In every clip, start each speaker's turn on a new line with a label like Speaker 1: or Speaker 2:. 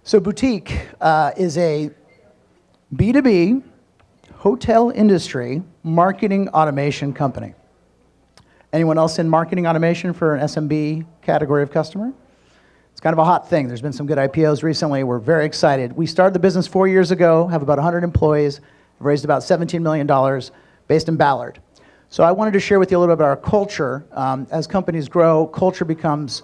Speaker 1: So Buuteeq is a B2B hotel industry marketing automation company. Anyone else in marketing automation for an SMB category of customer? It's kind of a hot thing. There's been some good IPOs recently. We're very excited. We started the business 4 years ago, have about 100 employees, raised about $17 million, based in Ballard. So I wanted to share with you a little bit about our culture. As companies grow, culture becomes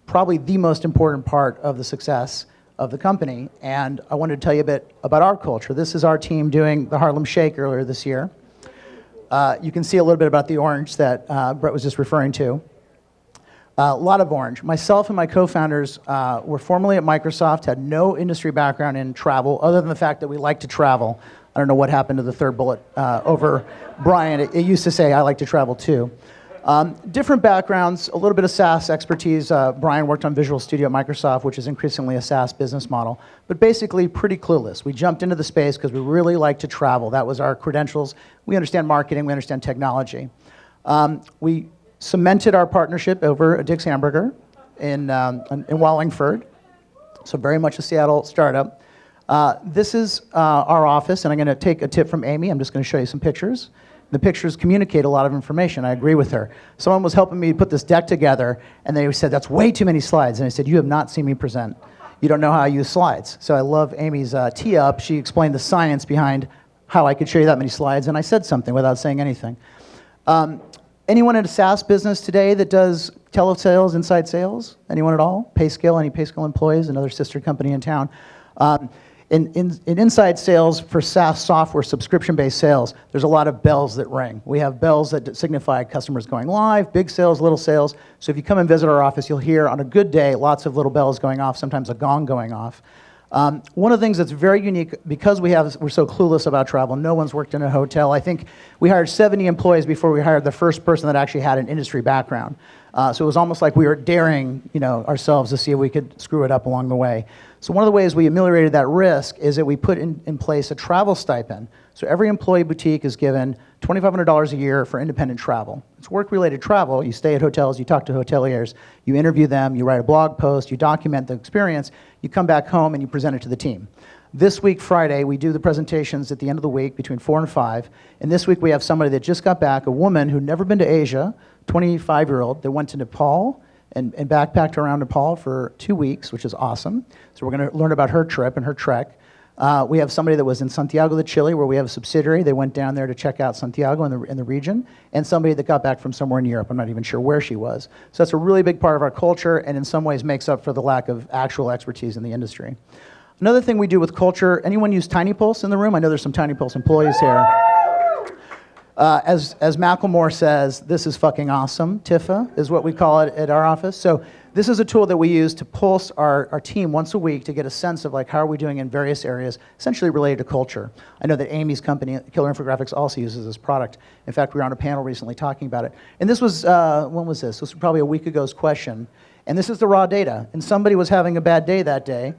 Speaker 1: probably the most important part of the success of the company. And I wanted to tell you a bit about our culture. This is our team doing the Harlem Shake earlier this year. You can see a little bit about the orange that Brett was just referring to. A lot of orange. Myself and my co-founders were formerly at Microsoft, had no industry background in travel, other than the fact that we like to travel. I don't know what happened to the third bullet over Brian. It used to say, I like to travel too. Different backgrounds, a little bit of SaaS expertise. Brian worked on Visual Studio at Microsoft, which is increasingly a SaaS business model, but basically pretty clueless. We jumped into the space because we really like to travel. That was our credentials. We understand marketing, we understand technology. We cemented our partnership over a Dick's Hamburger in Wallingford, so very much a Seattle startup. This is our office, and I'm going to take a tip from Amy. I'm just going to show you some pictures. The pictures communicate a lot of information. I agree with her. Someone was helping me put this deck together, and they said, that's way too many slides. And I said, you have not seen me present. You don't know how I use slides. So I love Amy's tee up. She explained the science behind how I could show you that many slides, and I said something without saying anything. Anyone in a SaaS business today that does telesales, inside sales? Anyone at all? PayScale, any PayScale employees? Another sister company in town. In inside sales for SaaS software, subscription-based sales, there's a lot of bells that ring. We have bells that signify customers going live, big sales, little sales. So if you come and visit our office, you'll hear on a good day lots of little bells going off, sometimes a gong going off. One of the things that's very unique, because we're so clueless about travel, no one's worked in a hotel. I think we hired 70 employees before we hired the first person that actually had an industry background. So it was almost like we were daring, ourselves to see if we could screw it up along the way. So one of the ways we ameliorated that risk is that we put in place a travel stipend. So every employee Buuteeq is given $2,500 a year for independent travel. It's work-related travel. You stay at hotels, you talk to hoteliers, you interview them, you write a blog post, you document the experience, you come back home and you present it to the team. This week, Friday, we do the presentations at the end of the week between 4 and 5. And this week we have somebody that just got back, a woman who'd never been to Asia, 25-year-old, that went to Nepal and backpacked around Nepal for 2 weeks, which is awesome. So we're going to learn about her trip and her trek. We have somebody that was in Santiago de Chile, where we have a subsidiary. They went down there to check out Santiago in the region, and somebody that got back from somewhere in Europe. I'm not even sure where she was. So that's a really big part of our culture, and in some ways makes up for the lack of actual expertise in the industry. Another thing we do with culture, anyone use TinyPulse in the room? I know there's some TinyPulse employees here. As Macklemore says, this is fucking awesome. TIFA is what we call it at our office. So this is a tool that we use to pulse our team once a week to get a sense of how are we doing in various areas, essentially related to culture. I know that Amy's company, Killer Infographics, also uses this product. In fact, we were on a panel recently talking about it. And this was, when was this? This was probably a week ago's question. And this is the raw data. And somebody was having a bad day that day.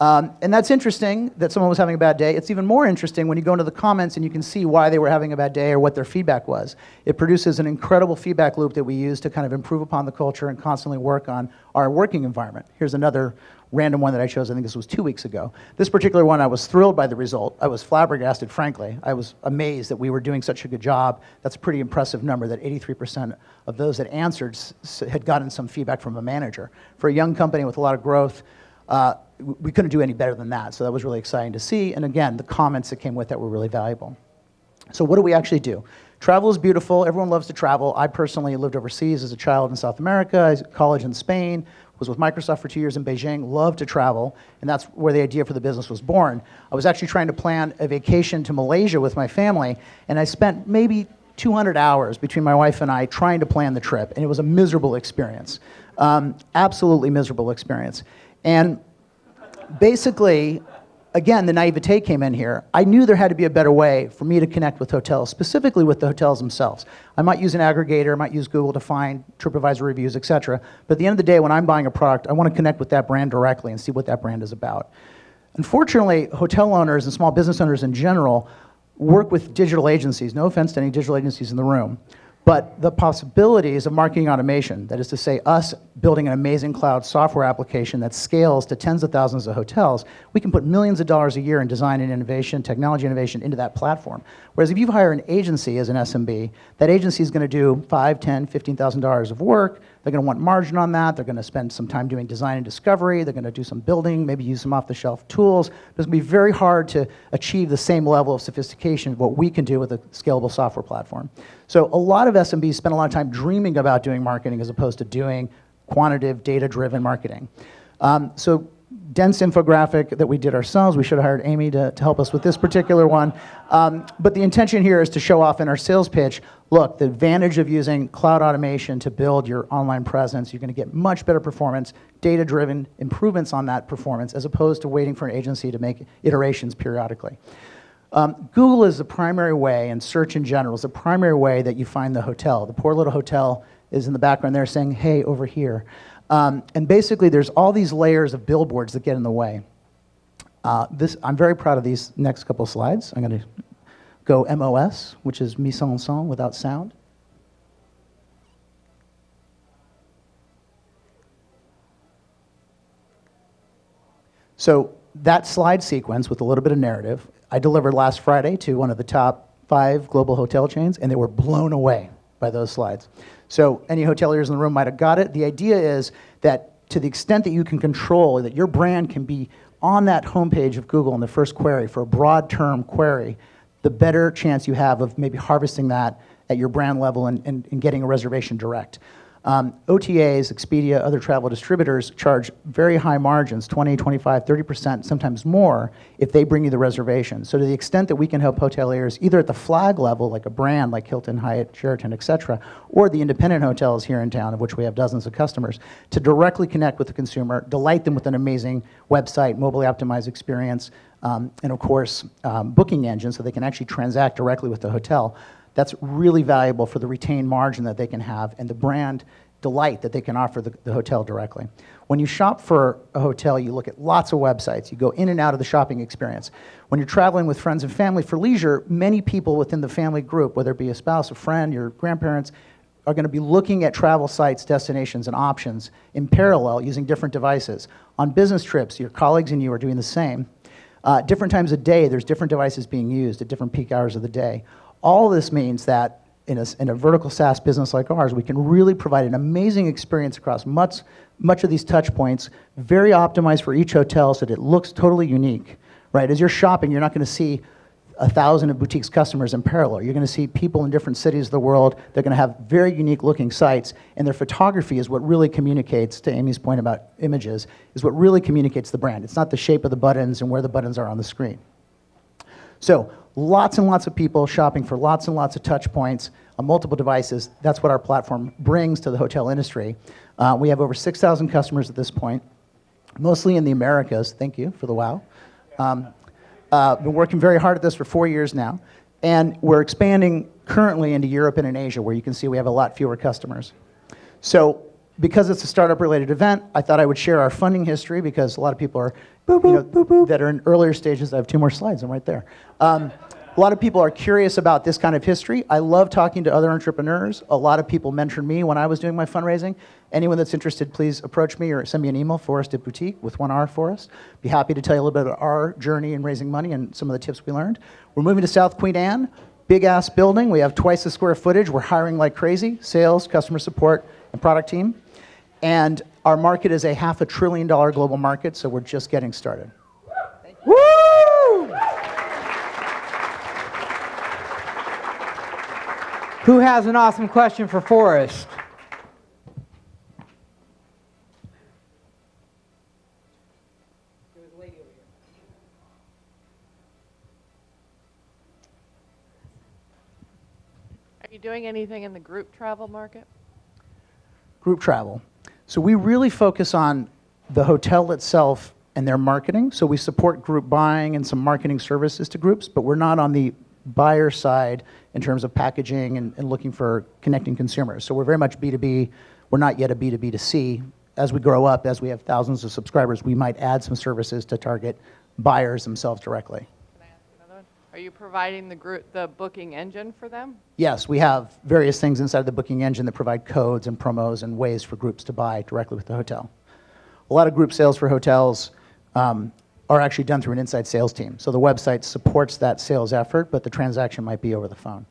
Speaker 1: And that's interesting that someone was having a bad day. It's even more interesting when you go into the comments and you can see why they were having a bad day or what their feedback was. It produces an incredible feedback loop that we use to kind of improve upon the culture and constantly work on our working environment. Here's another random one that I chose. I think this was 2 weeks ago. This particular one, I was thrilled by the result. I was flabbergasted, frankly. I was amazed that we were doing such a good job. That's a pretty impressive number, that 83% of those that answered had gotten some feedback from a manager. For a young company with a lot of growth, we couldn't do any better than that, so that was really exciting to see. And again, the comments that came with that were really valuable. So what do we actually do? Travel is beautiful. Everyone loves to travel. I personally lived overseas as a child in South America, I was at college in Spain, was with Microsoft for 2 years in Beijing, loved to travel, and that's where the idea for the business was born. I was actually trying to plan a vacation to Malaysia with my family, and I spent maybe 200 hours between my wife and I trying to plan the trip, and it was a miserable experience. Absolutely miserable experience. And basically, again, the naivete came in here. I knew there had to be a better way for me to connect with hotels, specifically with the hotels themselves. I might use an aggregator, I might use Google to find TripAdvisor reviews, etc. But at the end of the day, when I'm buying a product, I want to connect with that brand directly and see what that brand is about. Unfortunately, hotel owners and small business owners in general work with digital agencies. No offense to any digital agencies in the room. But the possibilities of marketing automation, that is to say us building an amazing cloud software application that scales to tens of thousands of hotels, we can put millions of dollars a year in design and innovation, technology innovation into that platform. Whereas if you hire an agency as an SMB, that agency is going to do $5,000, $10,000, $15,000 of work. They're going to want margin on that. They're going to spend some time doing design and discovery. They're going to do some building, maybe use some off-the-shelf tools. It's going to be very hard to achieve the same level of sophistication of what we can do with a scalable software platform. So a lot of SMBs spend a lot of time dreaming about doing marketing as opposed to doing quantitative, data-driven marketing. So dense infographic that we did ourselves. We should have hired Amy to help us with this particular one. But the intention here is to show off in our sales pitch, look, the advantage of using cloud automation to build your online presence, you're going to get much better performance, data-driven improvements on that performance, as opposed to waiting for an agency to make iterations periodically. Google is the primary way, and search in general is the primary way that you find the hotel. The poor little hotel is in the background there saying, hey, over here. And basically, there's all these layers of billboards that get in the way. I'm very proud of these next couple slides. I'm going to go MOS, which is mise en scène without sound. So that slide sequence with a little bit of narrative, I delivered last Friday to one of the top 5 global hotel chains, and they were blown away by those slides. So any hoteliers in the room might have got it. The idea is that to the extent that you can control, that your brand can be on that homepage of Google in the first query for a broad term query, the better chance you have of maybe harvesting that at your brand level and getting a reservation direct. OTAs, Expedia, other travel distributors charge very high margins, 20, 25, 30%, sometimes more, if they bring you the reservation. So to the extent that we can help hoteliers, either at the flag level, like a brand like Hilton, Hyatt, Sheraton, et cetera, or the independent hotels here in town, of which we have dozens of customers, to directly connect with the consumer, delight them with an amazing website, mobile optimized experience, and of course, booking engine so they can actually transact directly with the hotel. That's really valuable for the retained margin that they can have and the brand delight that they can offer the hotel directly. When you shop for a hotel, you look at lots of websites. You go in and out of the shopping experience. When you're traveling with friends and family for leisure, many people within the family group, whether it be a spouse, a friend, your grandparents, are going to be looking at travel sites, destinations, and options in parallel using different devices. On business trips, your colleagues and you are doing the same. Different times of day, there's different devices being used at different peak hours of the day. All of this means that in a vertical SaaS business like ours, we can really provide an amazing experience across much of these touch points, very optimized for each hotel so that it looks totally unique, right? As you're shopping, you're not going to see 1,000 of Buuteeq's customers in parallel. You're going to see people in different cities of the world. They're going to have very unique looking sites, and their photography is what really communicates, to Amy's point about images, is what really communicates the brand. It's not the shape of the buttons and where the buttons are on the screen. So lots and lots of people shopping for lots and lots of touch points on multiple devices. That's what our platform brings to the hotel industry. We have over 6,000 customers at this point, mostly in the Americas. Thank you for the wow. Been working very hard at this for 4 years now. And we're expanding currently into Europe and in Asia, where you can see we have a lot fewer customers. So because it's a startup-related event, I thought I would share our funding history because a lot of people are, that are in earlier stages. I have 2 more slides. I'm right there. A lot of people are curious about this kind of history. I love talking to other entrepreneurs. A lot of people mentored me when I was doing my fundraising. Anyone that's interested, please approach me or send me an email, Forrest@Buuteeq, with 1 R, Forrest. Be happy to tell you a little bit about our journey in raising money and some of the tips we learned. We're moving to South Queen Anne, big-ass building. We have twice the square footage. We're hiring like crazy, sales, customer support, and product team. And our market is a $500 billion global market, so we're just getting started. Woo!
Speaker 2: Who has an awesome question for Forrest?
Speaker 3: Are you doing anything in the group travel market?
Speaker 1: Group travel. So we really focus on the hotel itself and their marketing. So we support group buying and some marketing services to groups, but we're not on the buyer side in terms of packaging and looking for connecting consumers. So we're very much B2B. We're not yet a B2B2C. As we grow up, as we have thousands of subscribers, we might add some services to target buyers themselves directly.
Speaker 3: Can I ask another one? Are you providing the booking engine for them?
Speaker 1: Yes, we have various things inside the booking engine that provide codes and promos and ways for groups to buy directly with the hotel. A lot of group sales for hotels are actually done through an inside sales team. So the website supports that sales effort, but the transaction might be over the phone.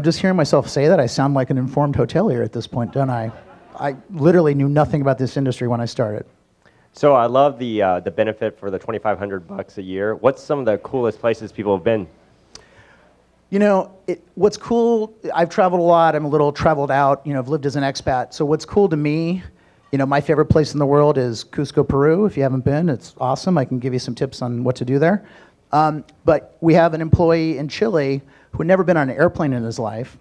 Speaker 1: Just hearing myself say that, I sound like an informed hotelier at this point, don't I? I literally knew nothing about this industry when I started.
Speaker 4: So I love the benefit for the $2,500 a year. What's some of the coolest places people have been?
Speaker 1: What's cool, I've traveled a lot, I'm a little traveled out, I've lived as an expat. So what's cool to me, my favorite place in the world is Cusco, Peru. If you haven't been, it's awesome. I can give you some tips on what to do there. But we have an employee in Chile who had never been on an airplane in his life.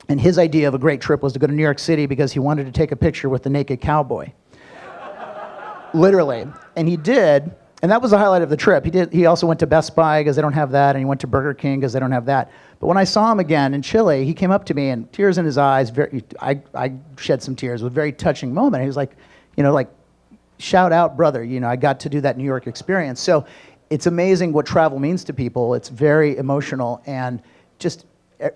Speaker 1: And his idea of a great trip was to go to New York City because he wanted to take a picture with the naked cowboy. Literally. And he did, and that was the highlight of the trip. He also went to Best Buy because they don't have that, and he went to Burger King because they don't have that. But when I saw him again in Chile, he came up to me and tears in his eyes. I shed some tears. It was a very touching moment. He was like, shout out, brother. I got to do that New York experience. So it's amazing what travel means to people. It's very emotional, and just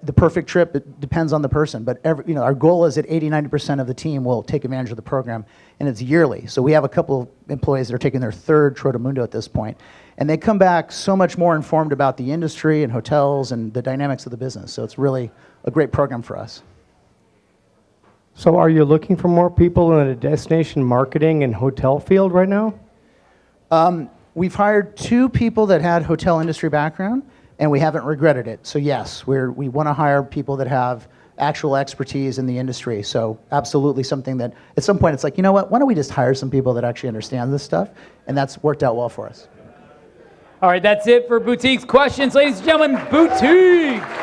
Speaker 1: the perfect trip, it depends on the person. But our goal is that 80-90% of the team will take advantage of the program, and it's yearly. So we have a couple of employees that are taking their third Trotamundo at this point, and they come back so much more informed about the industry and hotels and the dynamics of the business. So it's really a great program for us.
Speaker 5: So are you looking for more people in the destination marketing and hotel field right now?
Speaker 1: We've hired 2 people that had hotel industry background, and we haven't regretted it. So yes, we want to hire people that have actual expertise in the industry. So absolutely something that at some point it's like, why don't we just hire some people that actually understand this stuff? And that's worked out well for us.
Speaker 6: All right, that's it for Buuteeq's questions. Ladies and gentlemen, Buuteeq.